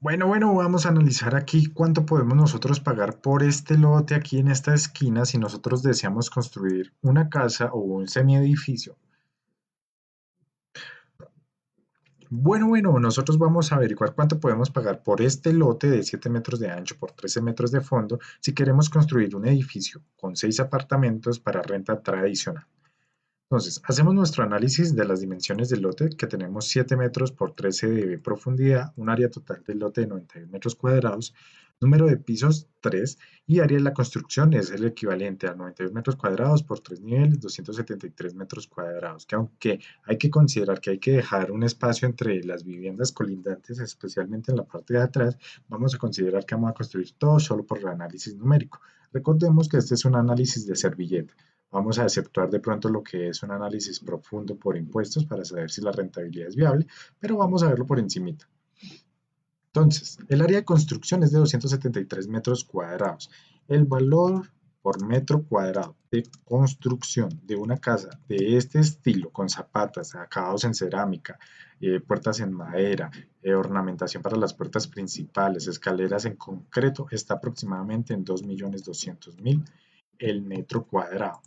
Bueno, vamos a analizar aquí cuánto podemos nosotros pagar por este lote aquí en esta esquina si nosotros deseamos construir una casa o un semiedificio. Nosotros vamos a averiguar cuánto podemos pagar por este lote de 7 metros de ancho por 13 metros de fondo si queremos construir un edificio con 6 apartamentos para renta tradicional. Entonces, hacemos nuestro análisis de las dimensiones del lote, que tenemos 7 metros por 13 de profundidad, un área total del lote de 91 metros cuadrados, número de pisos 3 y área de la construcción es el equivalente a 91 metros cuadrados por 3 niveles, 273 metros cuadrados, que aunque hay que considerar que hay que dejar un espacio entre las viviendas colindantes, especialmente en la parte de atrás, vamos a considerar que vamos a construir todo solo por el análisis numérico. Recordemos que este es un análisis de servilleta. Vamos a exceptuar de pronto lo que es un análisis profundo por impuestos para saber si la rentabilidad es viable, pero vamos a verlo por encimita. Entonces, el área de construcción es de 273 metros cuadrados. El valor por metro cuadrado de construcción de una casa de este estilo, con zapatas, acabados en cerámica, puertas en madera, ornamentación para las puertas principales, escaleras en concreto, está aproximadamente en 2.200.000 el metro cuadrado.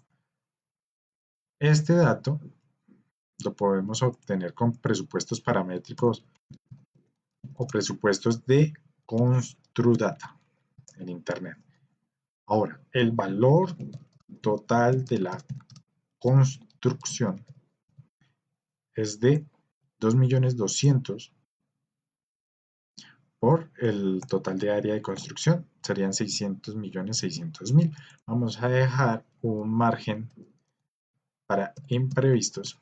Este dato lo podemos obtener con presupuestos paramétricos o presupuestos de Construdata en Internet. Ahora, el valor total de la construcción es de 2.200.000 por el total de área de construcción, serían 600.600.000. Vamos a dejar un margen para imprevistos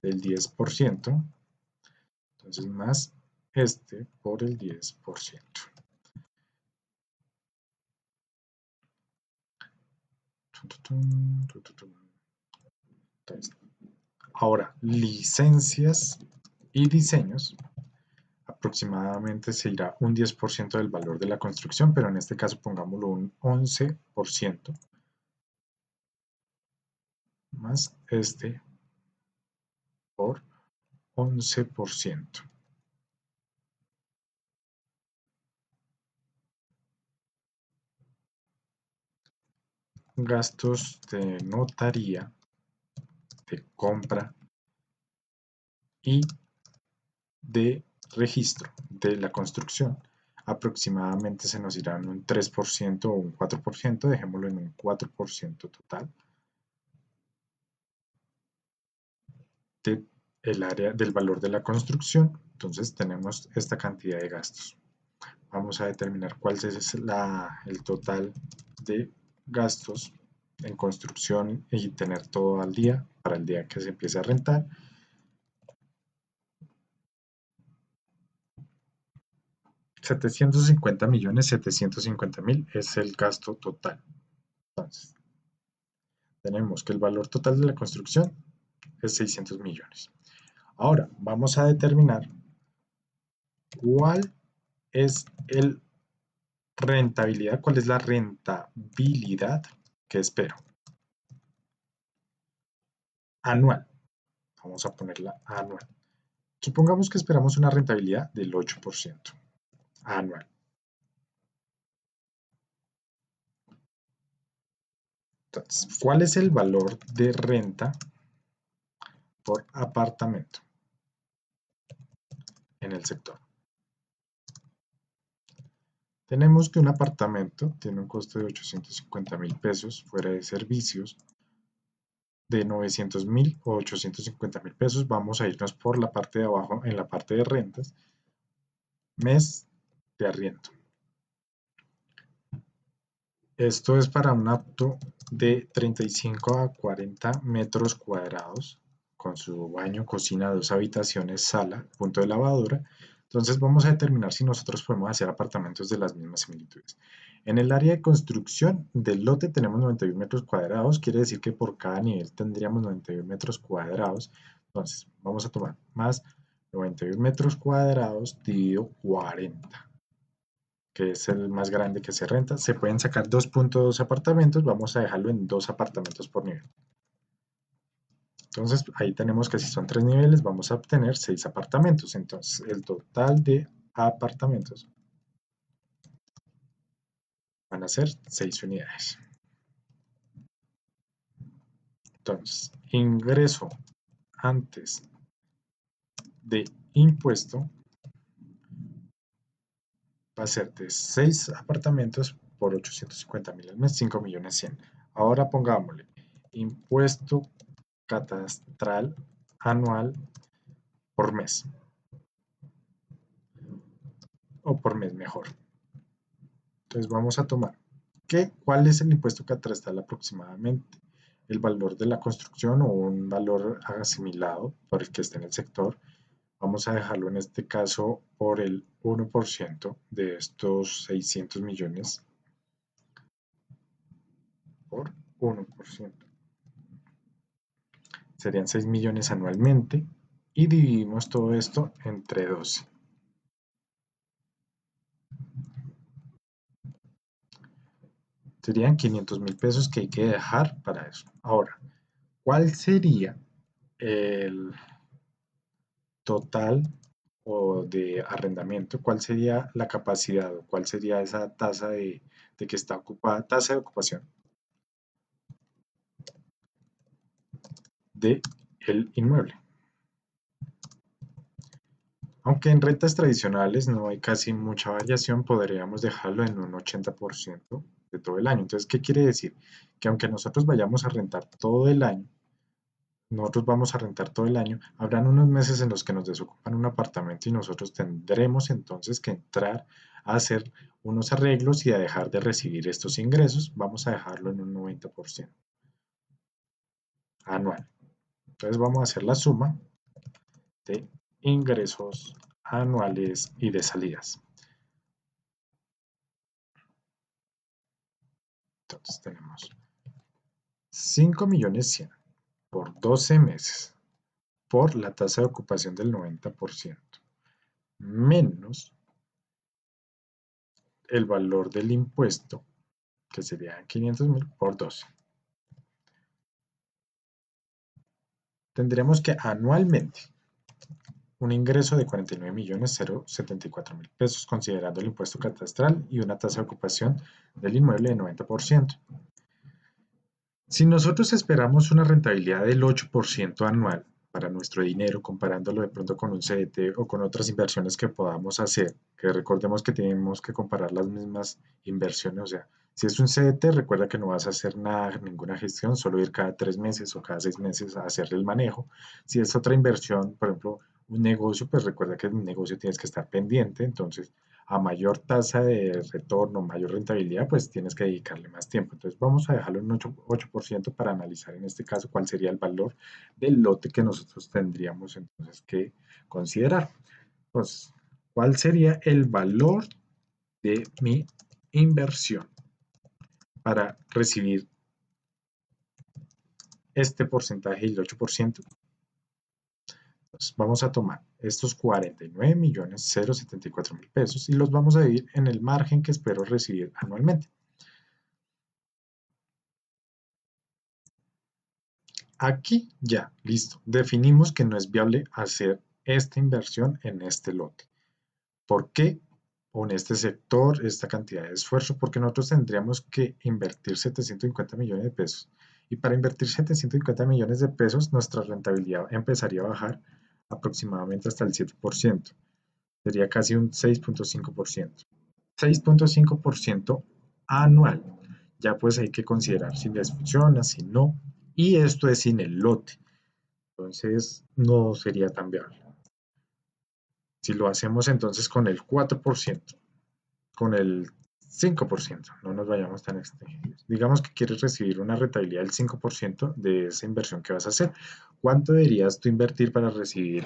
del 10%. Entonces, más este por el 10%. Entonces, ahora, licencias y diseños, aproximadamente se irá un 10% del valor de la construcción, pero en este caso pongámoslo un 11%, más este por 11%. Gastos de notaría, de compra y de registro de la construcción. Aproximadamente se nos irán un 3% o un 4%, dejémoslo en un 4% total del área del valor de la construcción. Entonces tenemos esta cantidad de gastos. Vamos a determinar cuál es el total de gastos en construcción y tener todo al día para el día que se empiece a rentar. $750.750.000 es el gasto total. Entonces, tenemos que el valor total de la construcción es 600 millones. Ahora, vamos a determinar cuál es cuál es la rentabilidad que espero. Anual. Vamos a ponerla anual. Supongamos que esperamos una rentabilidad del 8% anual. Entonces, ¿cuál es el valor de renta por apartamento en el sector? Tenemos que un apartamento tiene un costo de 850.000 pesos fuera de servicios, de 900.000 o 850.000 pesos. Vamos a irnos por la parte de abajo en la parte de rentas. Mes de arriendo. Esto es para un apto de 35 a 40 metros cuadrados, con su baño, cocina, 2 habitaciones, sala, punto de lavadora. Entonces vamos a determinar si nosotros podemos hacer apartamentos de las mismas similitudes. En el área de construcción del lote tenemos 91 metros cuadrados, quiere decir que por cada nivel tendríamos 91 metros cuadrados. Entonces vamos a tomar más 91 metros cuadrados dividido 40, que es el más grande que se renta. Se pueden sacar 2.2 apartamentos, vamos a dejarlo en 2 apartamentos por nivel. Entonces ahí tenemos que si son 3 niveles vamos a obtener 6 apartamentos. Entonces el total de apartamentos. Van a ser 6 unidades. Entonces, ingreso antes de impuesto va a ser de 6 apartamentos por 850.000 al mes, 5.100.000. Ahora pongámosle impuesto catastral anual por mes, o por mes mejor. Entonces vamos a tomar ¿cuál es el impuesto catastral aproximadamente? El valor de la construcción o un valor asimilado por el que esté en el sector. Vamos a dejarlo en este caso por el 1% de estos 600 millones por 1%. Serían 6 millones anualmente y dividimos todo esto entre 12. Serían 500.000 pesos que hay que dejar para eso. Ahora, ¿cuál sería el total o de arrendamiento? ¿Cuál sería la capacidad o cuál sería esa tasa de que está ocupada, tasa de ocupación de el inmueble? Aunque en rentas tradicionales no hay casi mucha variación, podríamos dejarlo en un 80% de todo el año. Entonces, ¿qué quiere decir? Que aunque nosotros vayamos a rentar todo el año, nosotros vamos a rentar todo el año, habrán unos meses en los que nos desocupan un apartamento y nosotros tendremos entonces que entrar a hacer unos arreglos y a dejar de recibir estos ingresos. Vamos a dejarlo en un 90% anual. Entonces vamos a hacer la suma de ingresos anuales y de salidas. Entonces tenemos 5.100.000 por 12 meses por la tasa de ocupación del 90% menos el valor del impuesto, que sería 500.000 por 12. Tendremos que anualmente un ingreso de 49.074.000 pesos, considerando el impuesto catastral y una tasa de ocupación del inmueble de 90%. Si nosotros esperamos una rentabilidad del 8% anual para nuestro dinero, comparándolo de pronto con un CDT o con otras inversiones que podamos hacer, que recordemos que tenemos que comparar las mismas inversiones, o sea, si es un CDT, recuerda que no vas a hacer nada, ninguna gestión, solo ir cada 3 meses o cada 6 meses a hacerle el manejo. Si es otra inversión, por ejemplo, un negocio, pues recuerda que en un negocio tienes que estar pendiente, entonces a mayor tasa de retorno, mayor rentabilidad, pues tienes que dedicarle más tiempo. Entonces vamos a dejarlo en 8% para analizar en este caso cuál sería el valor del lote que nosotros tendríamos entonces que considerar. Entonces, ¿cuál sería el valor de mi inversión para recibir este porcentaje del 8%? Entonces, vamos a tomar estos 49.074.000 pesos y los vamos a dividir en el margen que espero recibir anualmente. Aquí ya, listo. Definimos que no es viable hacer esta inversión en este lote. ¿Por qué? O en este sector, esta cantidad de esfuerzo, porque nosotros tendríamos que invertir 750 millones de pesos. Y para invertir 750 millones de pesos, nuestra rentabilidad empezaría a bajar aproximadamente hasta el 7%. Sería casi un 6.5%. 6.5% anual. Ya pues hay que considerar si les funciona, si no. Y esto es sin el lote. Entonces no sería tan viable. Si lo hacemos entonces con el 4%, con el 5%, no nos vayamos tan extendidos. Digamos que quieres recibir una rentabilidad del 5% de esa inversión que vas a hacer. ¿Cuánto deberías tú invertir para recibir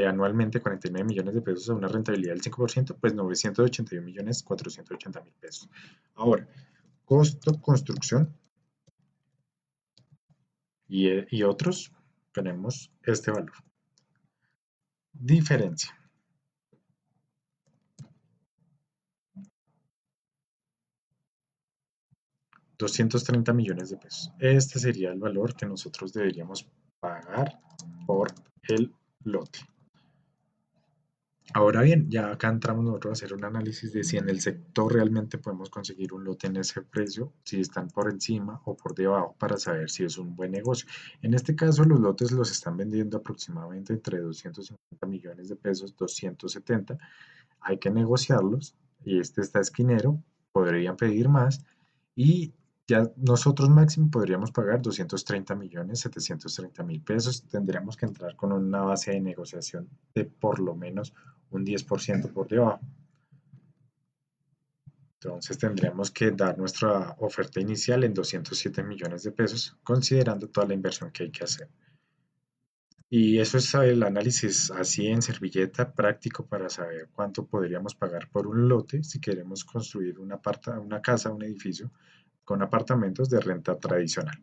anualmente 49 millones de pesos a una rentabilidad del 5%? Pues 981.480.000 pesos. Ahora, costo construcción y otros, tenemos este valor. Diferencia. 230 millones de pesos. Este sería el valor que nosotros deberíamos pagar por el lote. Ahora bien, ya acá entramos nosotros a hacer un análisis de si en el sector realmente podemos conseguir un lote en ese precio, si están por encima o por debajo, para saber si es un buen negocio. En este caso, los lotes los están vendiendo aproximadamente entre 250 millones de pesos, 270. Hay que negociarlos y este está esquinero, podrían pedir más y ya nosotros máximo podríamos pagar 230 millones, 730 mil pesos. Tendríamos que entrar con una base de negociación de por lo menos un 10% por debajo. Entonces tendríamos que dar nuestra oferta inicial en 207 millones de pesos, considerando toda la inversión que hay que hacer. Y eso es el análisis así en servilleta práctico para saber cuánto podríamos pagar por un lote si queremos construir una casa, un edificio con apartamentos de renta tradicional.